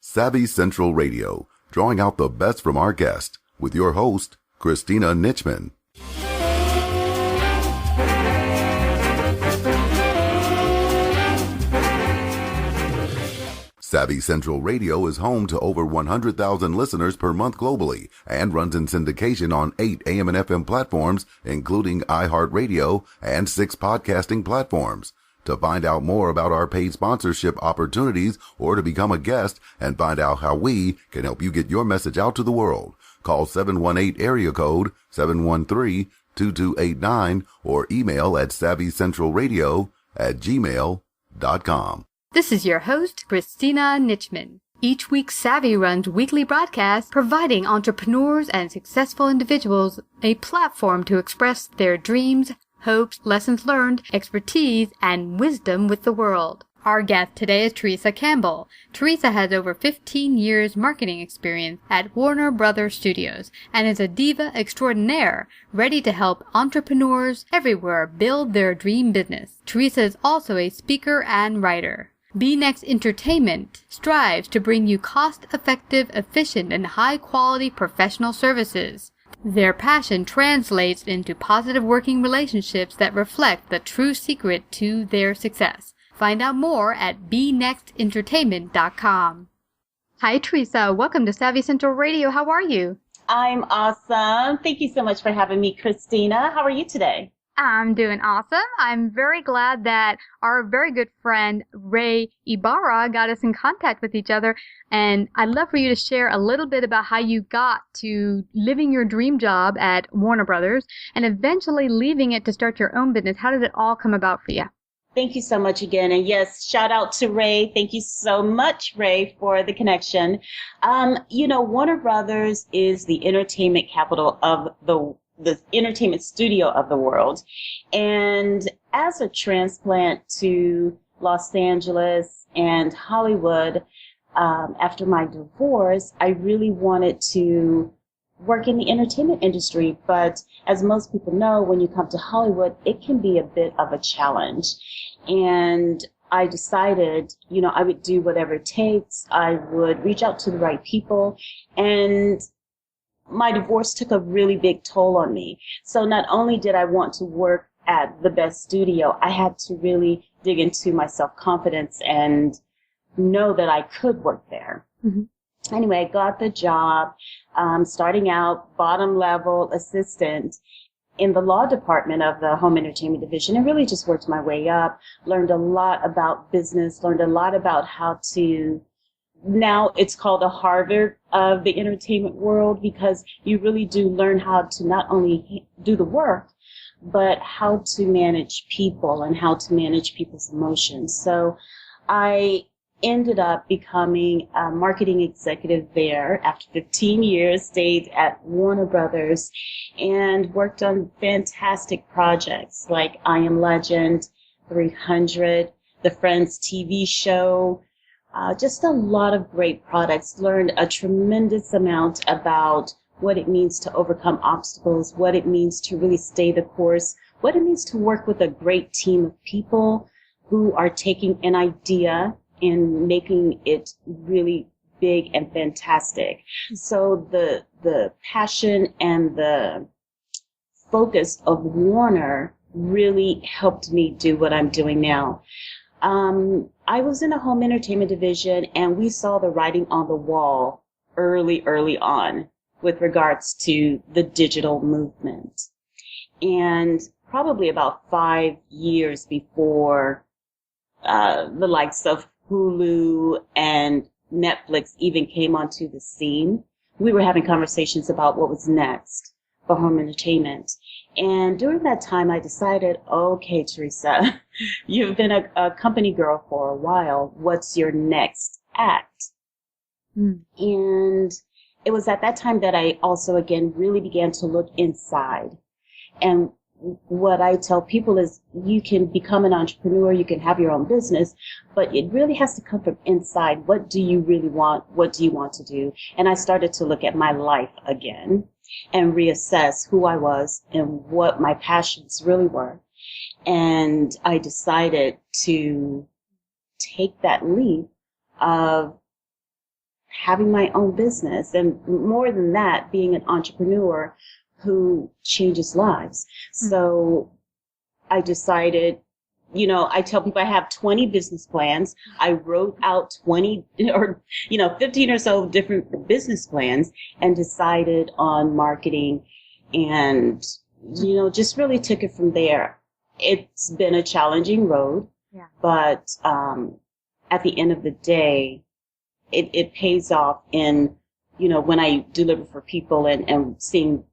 Savvy Central Radio, drawing out the best from our guest, with your host, Christina Nichman. Savvy Central Radio is home to over 100,000 listeners per month globally and runs in syndication on 8 AM and FM platforms, including iHeartRadio and 6 podcasting platforms. To find out more about our paid sponsorship opportunities or to become a guest and find out how we can help you get your message out to the world, call 718 area code 713-2289 or email at savvycentralradio@gmail.com. This is your host, Christina Nichman. Each week, Savvy runs weekly broadcasts providing entrepreneurs and successful individuals a platform to express their dreams, hopes, lessons learned, expertise, and wisdom with the world. Our guest today is Theresa Campbell. Teresa has over 15 years marketing experience at Warner Brothers Studios and is a diva extraordinaire, ready to help entrepreneurs everywhere build their dream business. Teresa is also a speaker and writer. Be Next Entertainment strives to bring you cost-effective, efficient, and high-quality professional services. Their passion translates into positive working relationships that reflect the true secret to their success. Find out more at benextentertainment.com. Hi, Teresa. Welcome to Savvy Central Radio. How are you? I'm awesome. Thank you so much for having me, Christina. How are you today? I'm doing awesome. I'm very glad that our very good friend Ray Ibarra got us in contact with each other. And I'd love for you to share a little bit about how you got to living your dream job at Warner Brothers and eventually leaving it to start your own business. How did it all come about for you? Thank you so much again. And yes, shout out to Ray. Thank you so much, Ray, for the connection. Warner Brothers is the entertainment capital of the entertainment studio of the world. And as a transplant to Los Angeles and Hollywood, after my divorce, I really wanted to work in the entertainment industry. But as most people know, when you come to Hollywood, it can be a bit of a challenge. And I decided, I would do whatever it takes. I would reach out to the right people. And my divorce took a really big toll on me. So not only did I want to work at the best studio, I had to really dig into my self-confidence and know that I could work there. Mm-hmm. Anyway, I got the job, starting out bottom level assistant in the law department of the home entertainment division, and really just worked my way up, learned a lot about business, learned a lot about how to, now it's called the Harvard of the entertainment world, because you really do learn how to not only do the work, but how to manage people and how to manage people's emotions. So I ended up becoming a marketing executive there after 15 years, stayed at Warner Brothers and worked on fantastic projects like I Am Legend, 300, the Friends TV show, just a lot of great products. Learned a tremendous amount about what it means to overcome obstacles, what it means to really stay the course, what it means to work with a great team of people who are taking an idea and making it really big and fantastic. So the passion and the focus of Warner really helped me do what I'm doing now. I was in a home entertainment division, and we saw the writing on the wall early on with regards to the digital movement. And probably about 5 years before the likes of Hulu and Netflix even came onto the scene, we were having conversations about what was next for home entertainment. And during that time, I decided, okay, Teresa, you've been a company girl for a while. What's your next act? And it was at that time that I also, again, really began to look inside. And what I tell people is you can become an entrepreneur, you can have your own business, but it really has to come from inside. What do you really want? What do you want to do? And I started to look at my life again and reassess who I was and what my passions really were. And I decided to take that leap of having my own business, and more than that, being an entrepreneur who changes lives. So I decided, I tell people I have 20 business plans. I wrote out 20 or, 15 or so different business plans and decided on marketing and, just really took it from there. It's been a challenging road, but at the end of the day, it pays off in, when I deliver for people and seeing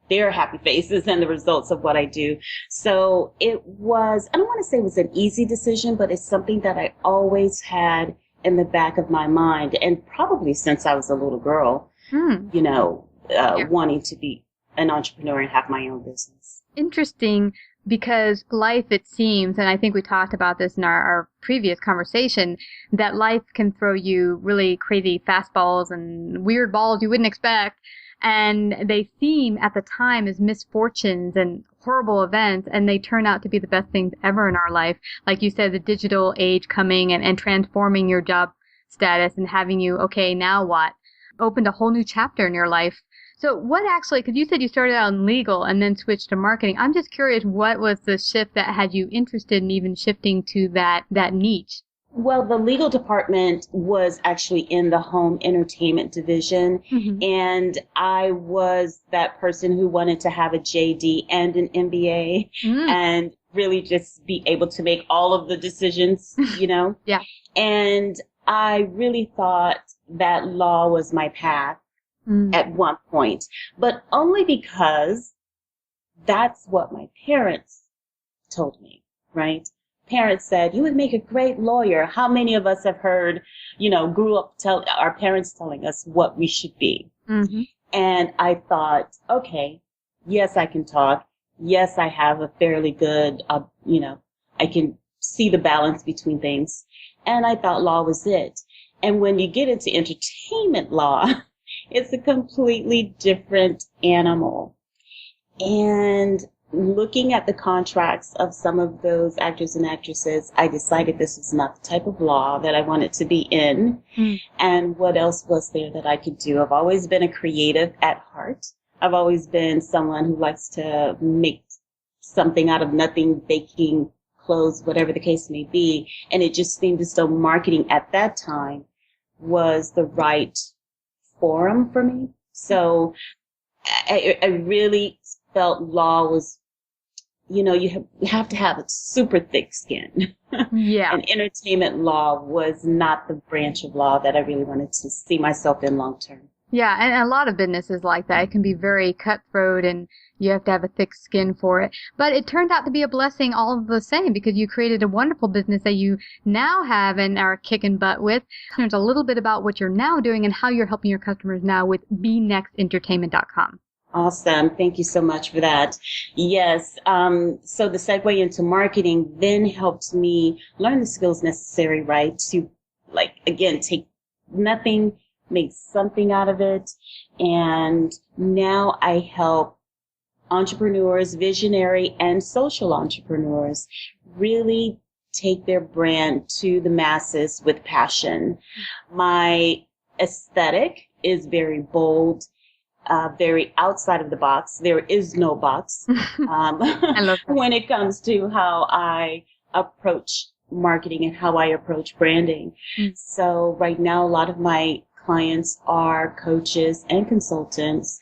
their happy faces and the results of what I do. So it was, I don't want to say it was an easy decision, but it's something that I always had in the back of my mind, and probably since I was a little girl, wanting to be an entrepreneur and have my own business. Interesting, because life, it seems, and I think we talked about this in our previous conversation, that life can throw you really crazy fastballs and weird balls you wouldn't expect. And they seem at the time as misfortunes and horrible events, and they turn out to be the best things ever in our life. Like you said, the digital age coming and transforming your job status and having you, okay, now what? Opened a whole new chapter in your life. So what actually, because you said you started out in legal and then switched to marketing. I'm just curious, what was the shift that had you interested in even shifting to that niche? Well, the legal department was actually in the home entertainment division, and I was that person who wanted to have a JD and an MBA and really just be able to make all of the decisions, Yeah. And I really thought that law was my path at one point, but only because that's what my parents told me, right? Parents said, you would make a great lawyer. How many of us have heard, grew up our parents telling us what we should be? And I thought, okay, yes, I can talk. Yes, I have a fairly good, I can see the balance between things. And I thought law was it. And when you get into entertainment law, it's a completely different animal. And looking at the contracts of some of those actors and actresses, I decided this was not the type of law that I wanted to be in. And what else was there that I could do? I've always been a creative at heart. I've always been someone who likes to make something out of nothing, baking, clothes, whatever the case may be. And it just seemed as though marketing at that time was the right forum for me. So I really felt law was, you have to have a super thick skin. Yeah. And entertainment law was not the branch of law that I really wanted to see myself in long term. Yeah, and a lot of businesses like that. It can be very cutthroat and you have to have a thick skin for it. But it turned out to be a blessing all the same, because you created a wonderful business that you now have and are kicking butt with. There's a little bit about what you're now doing and how you're helping your customers now with BeNextEntertainment.com. Awesome. Thank you so much for that. Yes. So the segue into marketing then helped me learn the skills necessary, right, to, again, take nothing, make something out of it. And now I help entrepreneurs, visionary and social entrepreneurs really take their brand to the masses with passion. My aesthetic is very bold, very outside of the box. There is no box I love that. when it comes to how I approach marketing and how I approach branding. So right now, a lot of my clients are coaches and consultants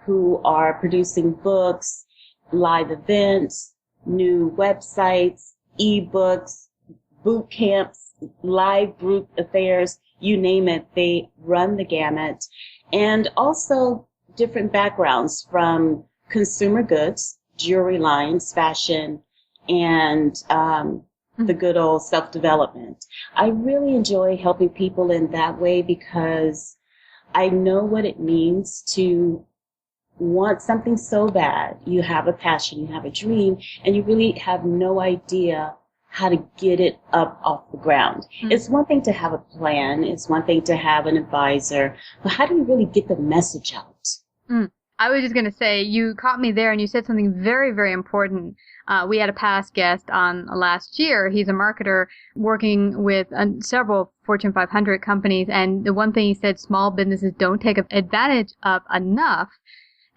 who are producing books, live events, new websites, ebooks, boot camps, live group affairs, you name it. They run the gamut. And also different backgrounds from consumer goods, jewelry lines, fashion, and the good old self-development. I really enjoy helping people in that way because I know what it means to want something so bad. You have a passion, you have a dream, and you really have no idea how to get it up off the ground. It's one thing to have a plan. It's one thing to have an advisor. But how do you really get the message out? I was just going to say, you caught me there and you said something very, very important. We had a past guest on last year. He's a marketer working with several Fortune 500 companies. And the one thing he said small businesses don't take advantage of enough,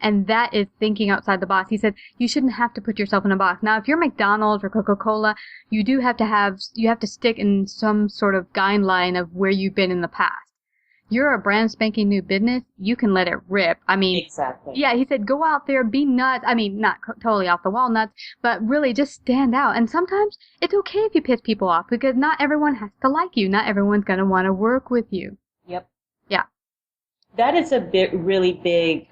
and that is thinking outside the box. He said you shouldn't have to put yourself in a box. Now, if you're McDonald's or Coca-Cola, you have to stick in some sort of guideline of where you've been in the past. You're a brand spanking new business, you can let it rip. I mean, exactly. Yeah, he said, go out there, be nuts. I mean, not totally off the wall nuts, but really just stand out. And sometimes it's okay if you piss people off because not everyone has to like you. Not everyone's going to want to work with you. Yep. Yeah. That is really big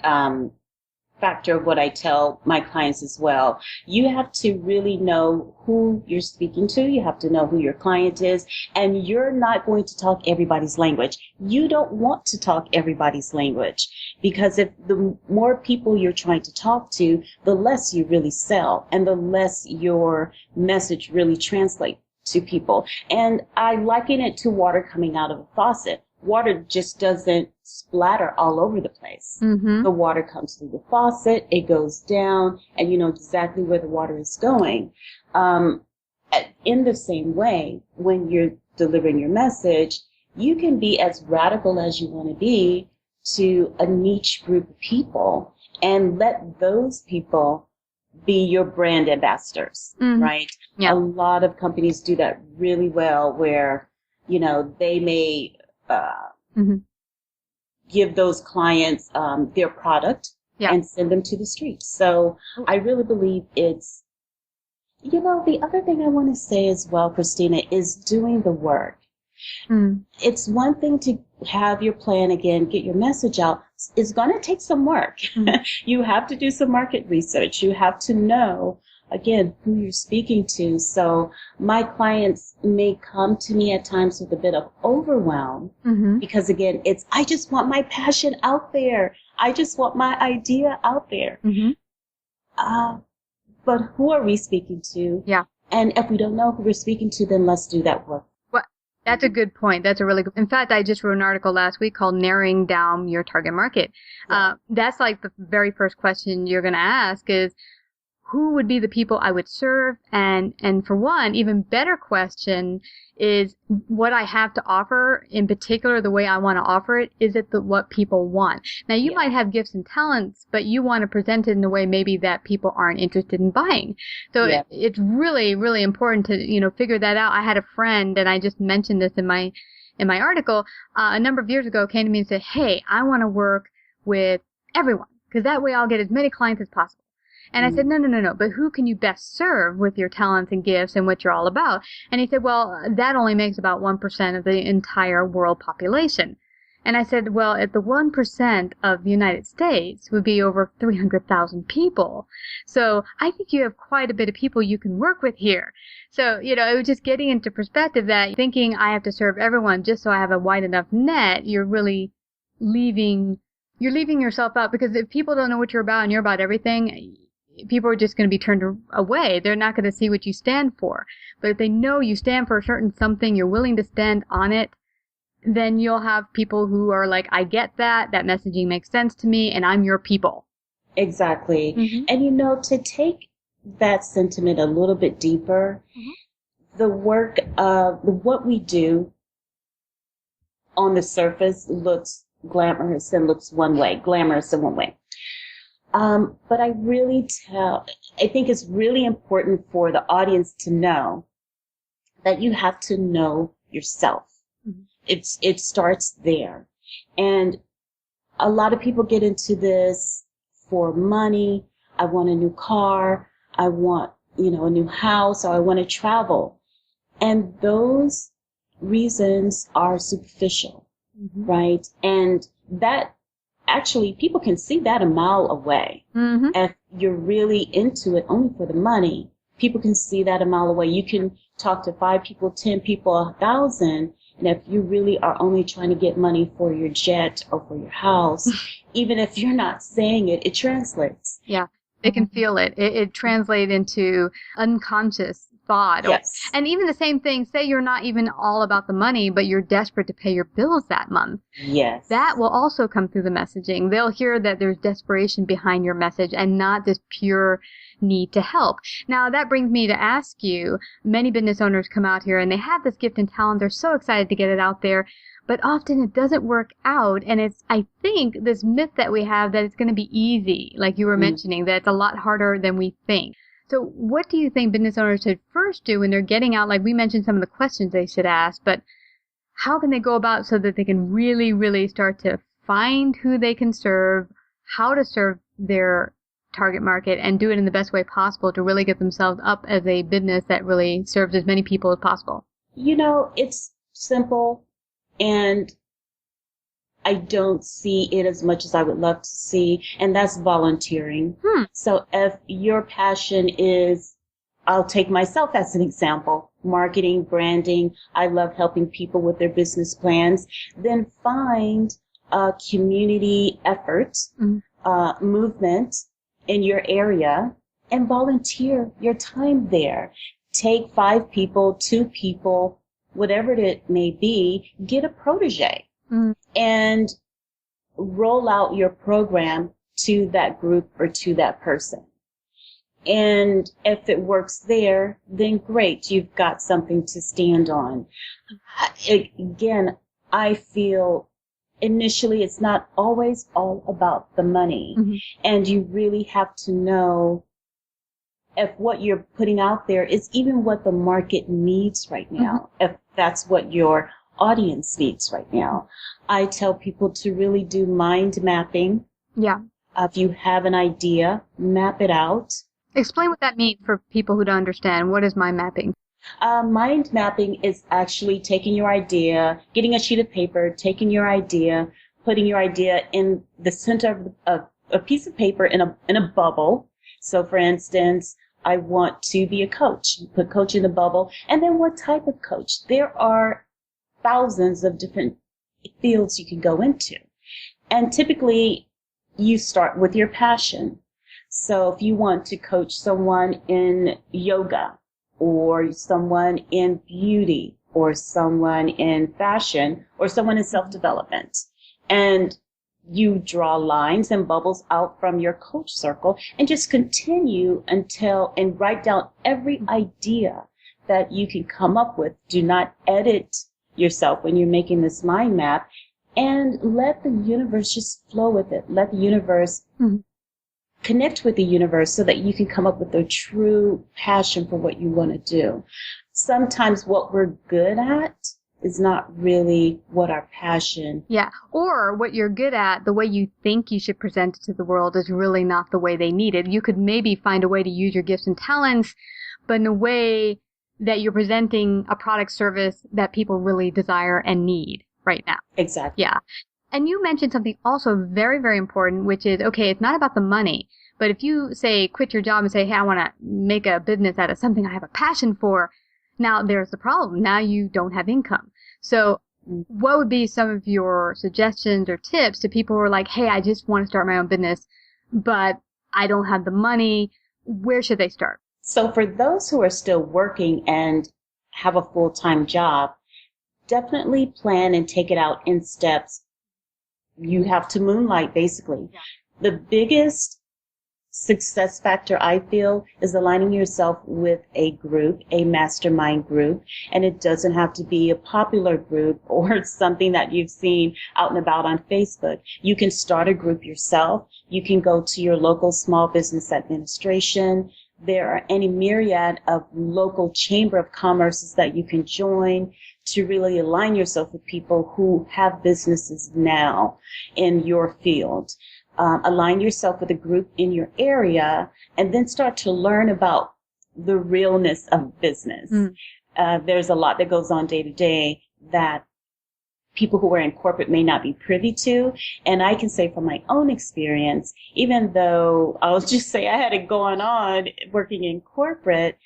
factor of what I tell my clients as well. You have to really know who you're speaking to. You have to know who your client is. And you're not going to talk everybody's language. You don't want to talk everybody's language because if the more people you're trying to talk to, the less you really sell and the less your message really translates to people. And I liken it to water coming out of a faucet. Water just doesn't splatter all over the place. Mm-hmm. The water comes through the faucet, it goes down, and you know exactly where the water is going. In the same way, when you're delivering your message, you can be as radical as you want to be to a niche group of people and let those people be your brand ambassadors, mm-hmm. right? Yeah. A lot of companies do that really well where, you know, they may mm-hmm. give those clients their product yeah. and send them to the streets. So I really believe it's, you know, the other thing I want to say as well, Christina, is doing the work. Mm. It's one thing to have your plan again, get your message out. It's going to take some work. Mm. You have to do some market research. You have to know, again, who you're speaking to. So my clients may come to me at times with a bit of overwhelm mm-hmm. because, again, I just want my passion out there. I just want my idea out there. Mm-hmm. But who are we speaking to? Yeah. And if we don't know who we're speaking to, then let's do that work. Well, that's a good point. That's a really good. In fact, I just wrote an article last week called Narrowing Down Your Target Market. Yeah. That's like the very first question you're going to ask is, who would be the people I would serve? And for one, even better question is what I have to offer, in particular, the way I want to offer it, is it what people want? Now, you might have gifts and talents, but you want to present it in a way maybe that people aren't interested in buying. So it's really, really important to, you know, figure that out. I had a friend, and I just mentioned this in my article, a number of years ago, came to me and said, hey, I want to work with everyone, because that way I'll get as many clients as possible. And I said, no, but who can you best serve with your talents and gifts and what you're all about? And he said, well, that only makes about 1% of the entire world population. And I said, well, at the 1% of the United States would be over 300,000 people. So I think you have quite a bit of people you can work with here. So, you know, it was just getting into perspective that thinking I have to serve everyone just so I have a wide enough net, you're really leaving yourself out, because if people don't know what you're about and you're about everything, people are just going to be turned away. They're not going to see what you stand for. But if they know you stand for a certain something, you're willing to stand on it, then you'll have people who are like, I get that messaging makes sense to me, and I'm your people. Exactly. Mm-hmm. And you know, to take that sentiment a little bit deeper, mm-hmm. the work of what we do on the surface looks glamorous in one way. But I think it's really important for the audience to know that you have to know yourself. Mm-hmm. It starts there. And a lot of people get into this for money. I want a new car. I want, you know, a new house, or I want to travel. And those reasons are superficial, mm-hmm. right? And that actually, people can see that a mile away. Mm-hmm. If you're really into it only for the money, people can see that a mile away. You can talk to 5 people, 10 people, 1,000, and if you really are only trying to get money for your jet or for your house, even if you're not saying it, it translates. Yeah, they can feel it. It translates into unconscious thought. Yes. And even the same thing, say you're not even all about the money, but you're desperate to pay your bills that month. Yes. That will also come through the messaging. They'll hear that there's desperation behind your message and not this pure need to help. Now, that brings me to ask you, many business owners come out here and they have this gift and talent. They're so excited to get it out there, but often it doesn't work out. And it's, I think, this myth that we have that it's going to be easy, like you were mentioning, that it's a lot harder than we think. So what do you think business owners should first do when they're getting out? Like we mentioned some of the questions they should ask, but how can they go about so that they can really, really start to find who they can serve, how to serve their target market, and do it in the best way possible to really get themselves up as a business that really serves as many people as possible? You know, it's simple, and I don't see it as much as I would love to see, and that's volunteering. So if your passion is, I'll take myself as an example, marketing, branding, I love helping people with their business plans, then find a community effort, movement in your area and volunteer your time there. Take 5 people, 2 people, whatever it may be, get a protege and roll out your program to that group or to that person. And if it works there, then great, you've got something to stand on. Again, I feel initially it's not always all about the money. And you really have to know if what you're putting out there is even what the market needs right now, if that's what your audience needs right now. I tell people to really do mind mapping. Yeah. If you have an idea, map it out. Explain what that means for people who don't understand. What is mind mapping? Mind mapping is actually taking your idea, getting a sheet of paper, taking your idea, putting your idea in the center of a piece of paper in a bubble. So, for instance, I want to be a coach. You put coach in the bubble, and then what type of coach? There are thousands of different fields you can go into, and typically you start with your passion. So, if you want to coach someone in yoga, or someone in beauty, or someone in fashion, or someone in self-development, and you draw lines and bubbles out from your coach circle and just continue and write down every idea that you can come up with. Do not edit yourself when you're making this mind map, and let the universe just flow with it. Let the universe connect with the universe so that you can come up with a true passion for what you want to do. Sometimes what we're good at is not really what our passion. Yeah. Or what you're good at, the way you think you should present it to the world is really not the way they need it. You could maybe find a way to use your gifts and talents, but in a way that you're presenting a product service that people really desire and need right now. Exactly. Yeah. And you mentioned something also very, very important, which is, okay, it's not about the money, but if you say quit your job and say, hey, I want to make a business out of something I have a passion for, now there's the problem. Now you don't have income. So what would be some of your suggestions or tips to people who are like, hey, I just want to start my own business, but I don't have the money. Where should they start? So for those who are still working and have a full-time job, definitely plan and take it out in steps. You have to moonlight, basically. Yeah. The biggest success factor, I feel, is aligning yourself with a group, a mastermind group. And it doesn't have to be a popular group or something that you've seen out and about on Facebook. You can start a group yourself. You can go to your local small business administration. There are any myriad of local chamber of commerces that you can join to really align yourself with people who have businesses now in your field. Align yourself with a group in your area, and then start to learn about the realness of business. There's a lot that goes on day to day that people who are in corporate may not be privy to. And I can say from my own experience, even though I'll just say I had it going on working in corporate,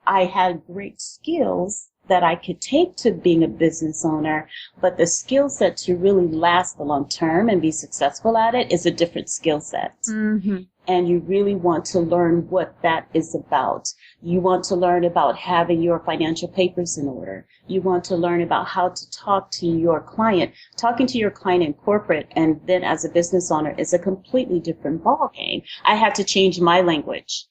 I had great skills that I could take to being a business owner, but the skill set to really last the long term and be successful at it is a different skill set. Mm-hmm. And you really want to learn what that is about. You want to learn about having your financial papers in order. You want to learn about how to talk to your client. Talking to your client in corporate and then as a business owner is a completely different ballgame. I had to change my language.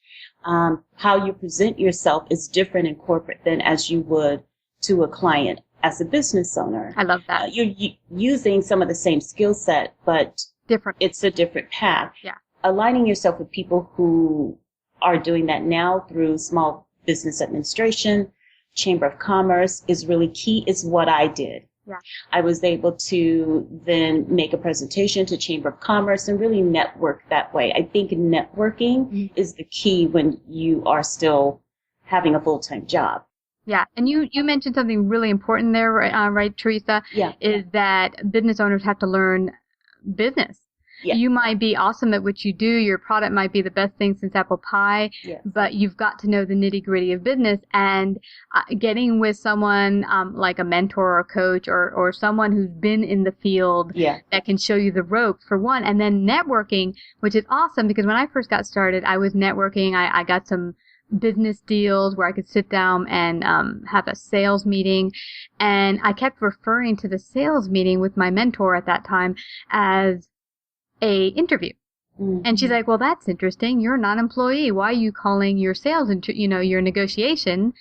How you present yourself is different in corporate than as you would to a client as a business owner. I love that. You're using some of the same skill set, but Different. it's a different path. Yeah. Aligning yourself with people who are doing that now through Small Business Administration, Chamber of Commerce is really key. Is what I did. Yeah. I was able to then make a presentation to Chamber of Commerce and really network that way. I think networking is the key when you are still having a full-time job. Yeah. And you mentioned something really important there, right, Teresa? Yeah. Is that business owners have to learn business. Yeah. You might be awesome at what you do. Your product might be the best thing since apple pie, Yes. but you've got to know the nitty gritty of business. And getting with someone like a mentor or a coach or someone who's been in the field Yeah. that can show you the ropes for one. And then networking, which is awesome because when I first got started, I was networking. I got some business deals where I could sit down and have a sales meeting. And I kept referring to the sales meeting with my mentor at that time as a interview. Mm-hmm. And she's like, well, that's interesting. You're a non-employee. Why are you calling your sales, your negotiation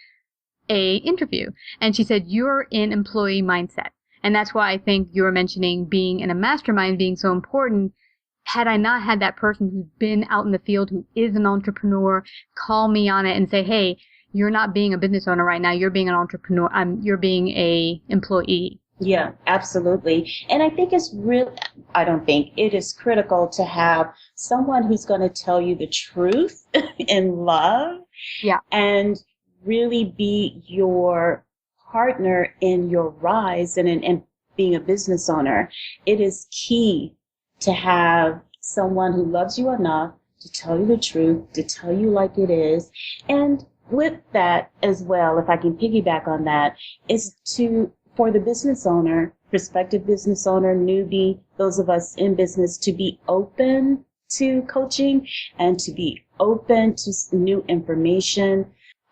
a interview? And she said, you're in employee mindset. And that's why I think you were mentioning being in a mastermind being so important. Had I not had that person who's been out in the field, who is an entrepreneur, call me on it and say, hey, you're not being a business owner right now. You're being an entrepreneur. You're being a employee. Yeah, absolutely. And I think it is critical to have someone who's going to tell you the truth in love. Yeah. And really be your partner in your rise and in being a business owner. It is key to have someone who loves you enough to tell you the truth, to tell you like it is. And with that as well, if I can piggyback on that, is for the business owner, prospective business owner, newbie, those of us in business, to be open to coaching and to be open to new information.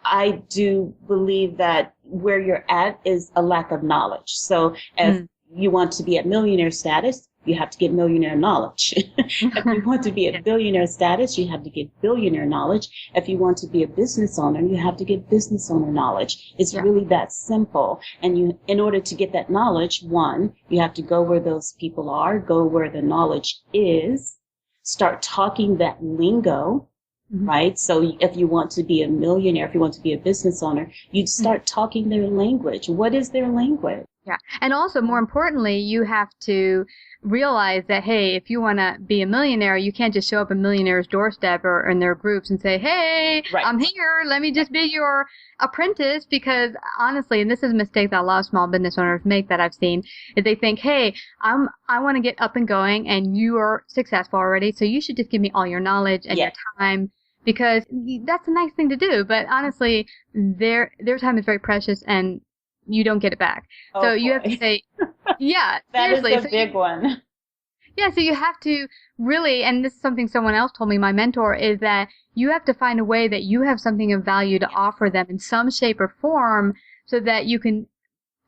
I do believe that where you're at is a lack of knowledge. So if you want to be at millionaire status, you have to get millionaire knowledge. If you want to be at billionaire status, you have to get billionaire knowledge. If you want to be a business owner, you have to get business owner knowledge. It's really that simple. And in order to get that knowledge, one, you have to go where those people are, go where the knowledge is, start talking that lingo, right? So if you want to be a millionaire, if you want to be a business owner, you'd start talking their language. What is their language? Yeah. And also, more importantly, you have to realize that, hey, if you want to be a millionaire, you can't just show up at a millionaire's doorstep or in their groups and say, hey, I'm here. Let me just be your apprentice. Because honestly, and this is a mistake that a lot of small business owners make that I've seen, is they think, hey, I want to get up and going and you are successful already. So you should just give me all your knowledge and your time. Because that's a nice thing to do. But honestly, their time is very precious and you don't get it back. Oh, so you have to say, yeah, that seriously. is a big one. Yeah, so you have to really, and this is something someone else told me, my mentor, is that you have to find a way that you have something of value to offer them in some shape or form so that you can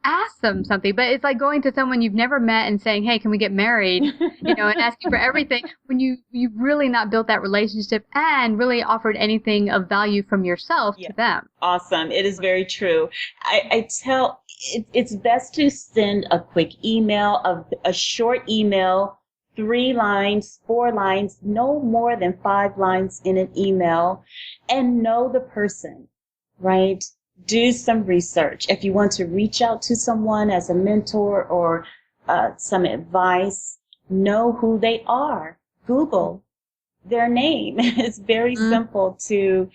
ask them something. But it's like going to someone you've never met and saying, hey, can we get married? And asking for everything when you've really not built that relationship and really offered anything of value from yourself to them. Awesome. It is very true. I tell it's best to send a quick email, a short email, 3 lines, 4 lines, no more than 5 lines in an email, and know the person, right? Do some research. If you want to reach out to someone as a mentor or some advice, know who they are. Google their name. It's very simple to,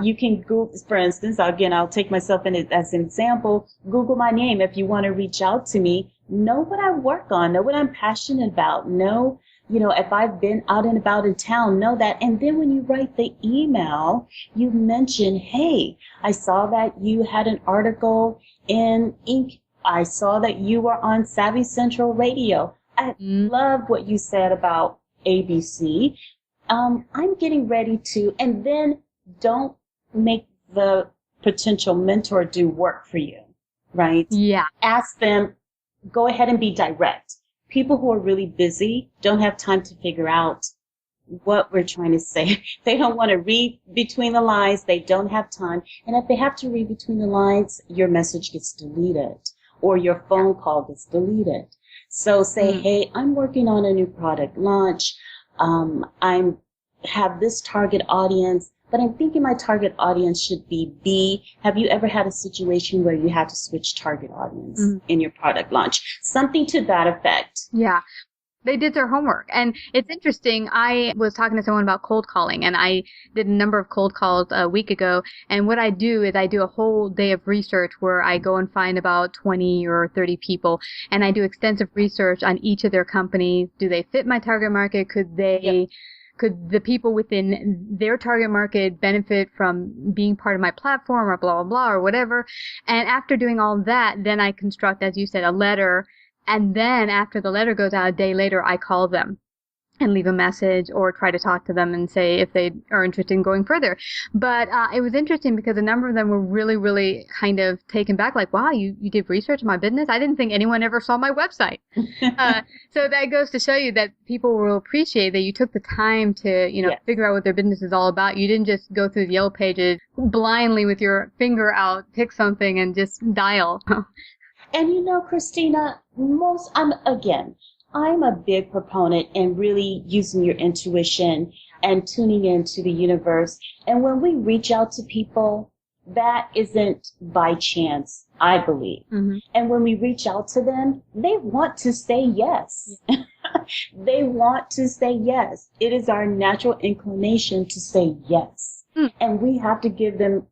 you can Google, for instance, I'll take myself in as an example, Google my name. If you want to reach out to me, know what I work on, know what I'm passionate about, know if I've been out and about in town, know that. And then when you write the email, you mention, hey, I saw that you had an article in Inc. I saw that you were on Savvy Central Radio. I love what you said about ABC. I'm getting ready to, and then don't make the potential mentor do work for you, right? Yeah. Ask them, go ahead and be direct. People who are really busy don't have time to figure out what we're trying to say. They don't want to read between the lines. They don't have time. And if they have to read between the lines, your message gets deleted or your phone call gets deleted. So say, hey, I'm working on a new product launch. I have this target audience, but I'm thinking my target audience should be B. Have you ever had a situation where you had to switch target audience in your product launch? Something to that effect. Yeah. They did their homework. And it's interesting. I was talking to someone about cold calling, and I did a number of cold calls a week ago. And what I do is I do a whole day of research where I go and find about 20 or 30 people, and I do extensive research on each of their companies. Do they fit my target market? Could the people within their target market benefit from being part of my platform or blah, blah, blah, or whatever? And after doing all that, then I construct, as you said, a letter. And then after the letter goes out a day later, I call them and leave a message or try to talk to them and say if they are interested in going further. But it was interesting because a number of them were really, really kind of taken back, like, wow, you did research on my business? I didn't think anyone ever saw my website. So that goes to show you that people will appreciate that you took the time to, figure out what their business is all about. You didn't just go through the Yellow Pages blindly with your finger out, pick something and just dial. And Christina, I'm a big proponent in really using your intuition and tuning into the universe. And when we reach out to people, that isn't by chance, I believe. Mm-hmm. And when we reach out to them, they want to say yes. They want to say yes. It is our natural inclination to say yes. Mm. And we have to give them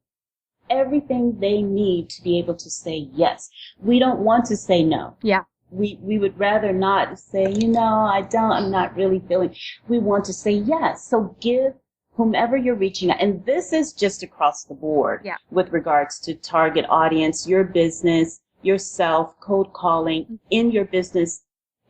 everything they need to be able to say yes. We don't want to say no. Yeah. We would rather not say, I'm not really feeling. We want to say yes. So give whomever you're reaching out. And this is just across the board with regards to target audience, your business, yourself, cold calling, in your business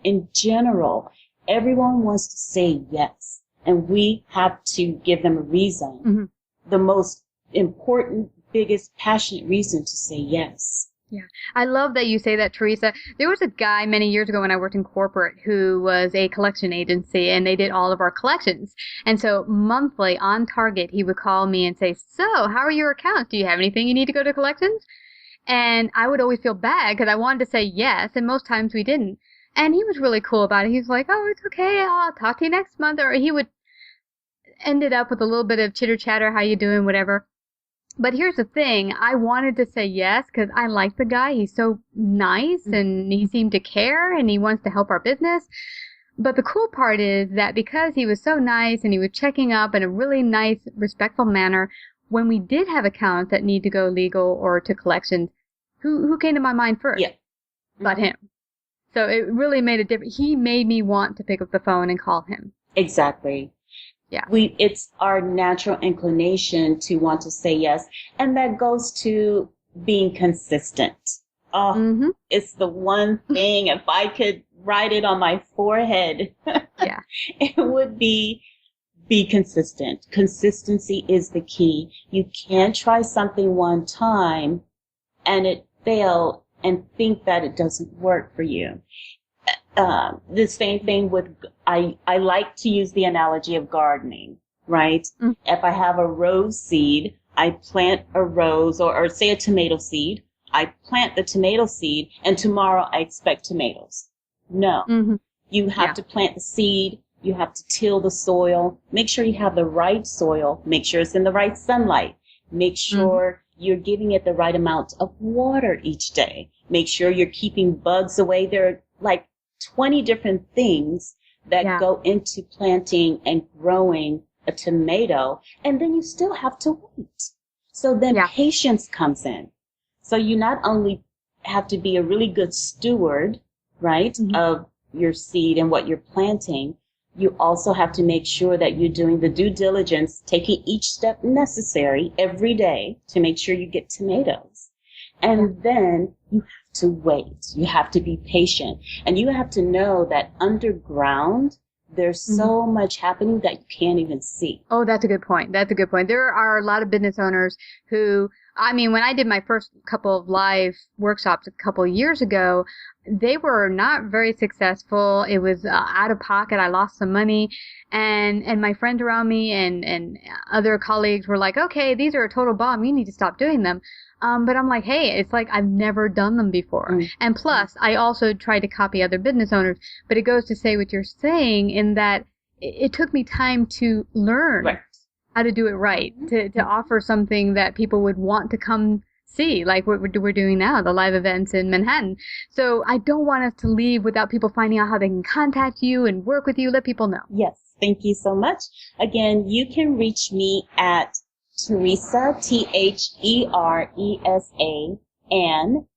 in general. Everyone wants to say yes. And we have to give them a reason. Mm-hmm. The most important, biggest, passionate reason to say yes. Yeah. I love that you say that, Teresa. There was a guy many years ago when I worked in corporate who was a collection agency, and they did all of our collections. And so monthly on target, he would call me and say, so how are your accounts? Do you have anything you need to go to collections? And I would always feel bad because I wanted to say yes, and most times we didn't. And he was really cool about it. He was like, oh, it's okay. I'll talk to you next month. Or he would ended up with a little bit of chitter chatter. How you doing? Whatever. But here's the thing. I wanted to say yes because I like the guy. He's so nice and he seemed to care and he wants to help our business. But the cool part is that because he was so nice and he was checking up in a really nice, respectful manner, when we did have accounts that need to go legal or to collections, who came to my mind first? Yeah. But him. So it really made a difference. He made me want to pick up the phone and call him. Exactly. Yeah. It's our natural inclination to want to say yes. And that goes to being consistent. Oh, It's the one thing, if I could write it on my forehead, it would be consistent. Consistency is the key. You can't try something one time and it fail and think that it doesn't work for you. The same thing with, I like to use the analogy of gardening, right? Mm. If I have a rose seed, I plant a rose or say a tomato seed. I plant the tomato seed and tomorrow I expect tomatoes. No, you have to plant the seed. You have to till the soil. Make sure you have the right soil. Make sure it's in the right sunlight. Make sure you're giving it the right amount of water each day. Make sure you're keeping bugs away. There are like 20 different things that go into planting and growing a tomato, and then you still have to wait. So then patience comes in. So you not only have to be a really good steward, right, of your seed and what you're planting, you also have to make sure that you're doing the due diligence, taking each step necessary every day to make sure you get tomatoes. And then you have to wait. You have to be patient. And you have to know that underground, there's so much happening that you can't even see. Oh, that's a good point. That's a good point. There are a lot of business owners who, I mean, when I did my first couple of live workshops a couple of years ago, they were not very successful. It was out of pocket. I lost some money. And my friends around me and other colleagues were like, okay, these are a total bomb. You need to stop doing them. But I'm like, hey, it's like I've never done them before. And plus, I also tried to copy other business owners. But it goes to say what you're saying in that it took me time to learn how to do it right, to offer something that people would want to come see, like what we're doing now, the live events in Manhattan. So I don't want us to leave without people finding out how they can contact you and work with you. Let people know. Yes, thank you so much. Again, you can reach me at Teresa, Theresa, Ann,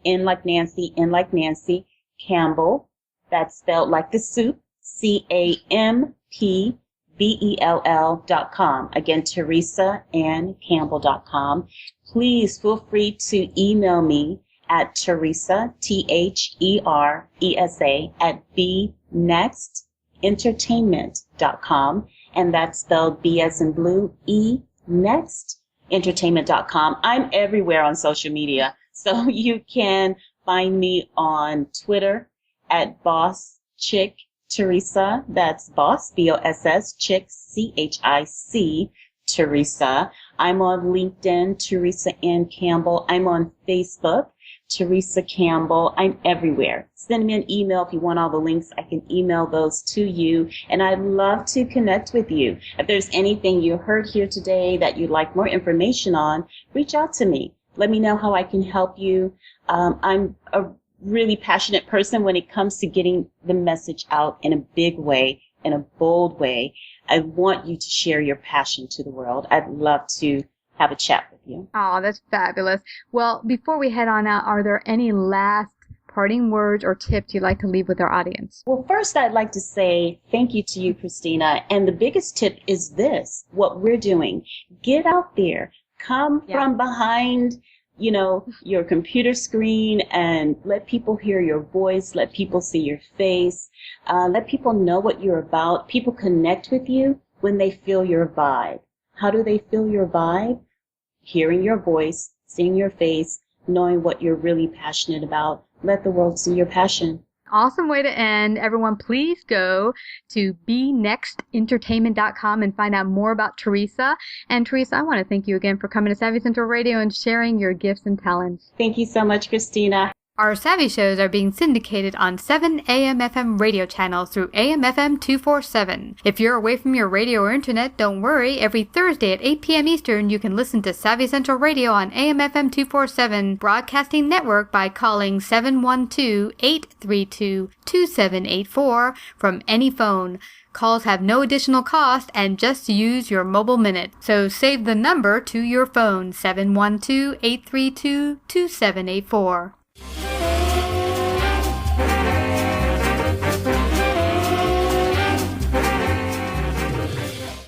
N like Nancy, N like Nancy, Campbell. That's spelled like the soup, CAMPBELL.com. Again, TeresaAnnCampbell.com. Please feel free to email me at Teresa, Theresa, at bnextentertainment.com. And that's spelled B as in blue, E, nextentertainment.com. I'm everywhere on social media. So you can find me on Twitter at Boss Chick Teresa. That's Boss, B-O-S-S, Chick, C-H-I-C, Teresa. I'm on LinkedIn, Theresa Ann Campbell. I'm on Facebook, Theresa Campbell. I'm everywhere. Send me an email if you want all the links. I can email those to you, and I'd love to connect with you. If there's anything you heard here today that you'd like more information on, reach out to me. Let me know how I can help you. I'm a really passionate person when it comes to getting the message out in a big way, in a bold way. I want you to share your passion to the world. I'd love to have a chat with you. Oh, that's fabulous. Well, before we head on out, are there any last parting words or tips you'd like to leave with our audience? Well, first, I'd like to say thank you to you, Christina. And the biggest tip is this, what we're doing. Get out there. Come from behind, your computer screen and let people hear your voice. Let people see your face. Let people know what you're about. People connect with you when they feel your vibe. How do they feel your vibe? Hearing your voice, seeing your face, knowing what you're really passionate about. Let the world see your passion. Awesome way to end. Everyone, please go to bnextentertainment.com and find out more about Teresa. And Teresa, I want to thank you again for coming to Savvy Central Radio and sharing your gifts and talents. Thank you so much, Christina. Our Savvy shows are being syndicated on 7 AM FM radio channels through AM FM 247. If you're away from your radio or internet, don't worry. Every Thursday at 8 p.m. Eastern, you can listen to Savvy Central Radio on AM FM 247 Broadcasting Network by calling 712-832-2784 from any phone. Calls have no additional cost and just use your mobile minute. So save the number to your phone, 712-832-2784.